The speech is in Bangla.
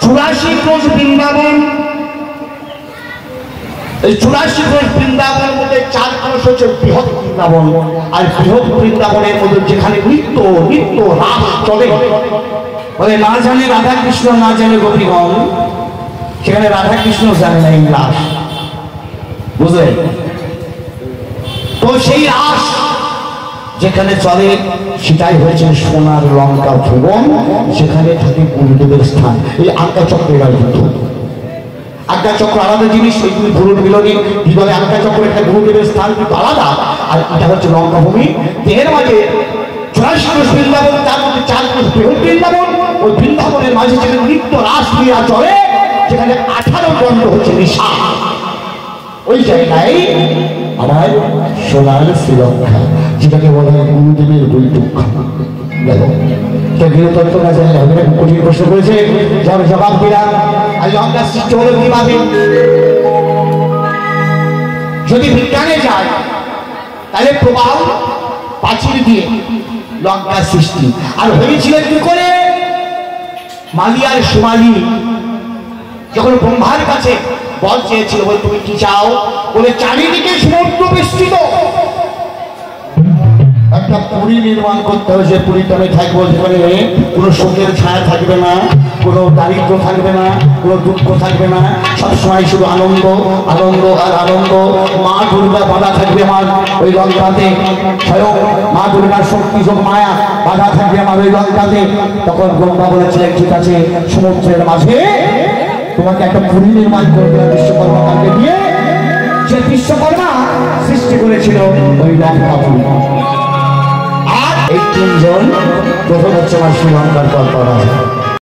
84 ক্রোশ বৃন্দাবন। এই 84 ক্রোশ বৃন্দাবনের মধ্যে 4 ক্রোশ হচ্ছে বৃহৎ বৃন্দাবন। আর বৃহৎ বৃন্দাবনের মধ্যে যেখানে নিত্য নিত্য রাস চলে, বলে না জানে রাধা কৃষ্ণ, না জানে গোপীগণ, সেখানে রাধা কৃষ্ণ জানে না এই রাস, বুঝলেন? তো সেই রাস যেখানে চলে সেটাই হয়েছে সোনার লঙ্কা ভুবন, সেখানে থাকে গুরুদেবের স্থান। এই আজ্ঞা চক্রের যুদ্ধ। আজ্ঞা চক্র আলাদা জিনিস, এই দুই গুরুর মিলনী বিদলে আজ্ঞা চক্র একটা গুরুদেবের স্থান কিন্তু আলাদা, আর এটা হচ্ছে লঙ্কা ভূমি। দেহের মাঝে 84 ক্রোশ বৃন্দাবন, তার মধ্যে 4 ক্রোশ বৃহৎ বৃন্দাবন। ওই বৃন্দাবনের মাঝে যেখানে নিত্য রাস ক্রিয়া চলে, যেখানে 18 দণ্ড হচ্ছে নিশা, ওই জায়গায় আমার সোনার শ্রীলঙ্কা, যেটাকে বলা হয় গুরুদেবের বৈঠক। গেল গৃহতত্ত্ব না জানলে হবে না। কঠিন প্রশ্ন করেছে, যার জবাব দিলাম। আর লঙ্কা সৃষ্টি হলো কিভাবে? যদি বিজ্ঞানে যায় তাহলে প্রবাহ প্রাচীর দিয়ে লঙ্কা সৃষ্টি। আর হয়েছিল কি করে? মালি আর সোমালি যখন ব্রহ্মার কাছে বল চেয়েছিল, বলে তুমি কি চাও? বলে চারিদিকে সমুদ্র বেষ্টিত, একটা পুরী নির্মাণ করতে হবে, যে পুরীতে আমি থাকবো, যেখানে কোনো শোকের ছায়া থাকবে না, কোনো দারিদ্র থাকবে না, কোনো দুঃখ থাকবে না, সবসময় শুধু আনন্দ আনন্দ আর আনন্দ। মা দুর্গা বাধা থাকবে আমার ওই লঙ্কাতে, স্বয়ং মা দুর্গার শক্তি যোগ মায়া বাধা থাকবে আমার ওই লঙ্কাতে। তখন ব্রহ্মা বলেছিলেন, ঠিক আছে, সমুদ্রের মাঝে তোমাকে একটা পুরী নির্মাণ করবে বিশ্বকর্মাকে দিয়ে, যে বিশ্বকর্মা সৃষ্টি করেছিল ওই লঙ্কা পুরী। আর এই 3 জন প্রথম হচ্ছে আমার শ্রীলঙ্কার কল্পনা।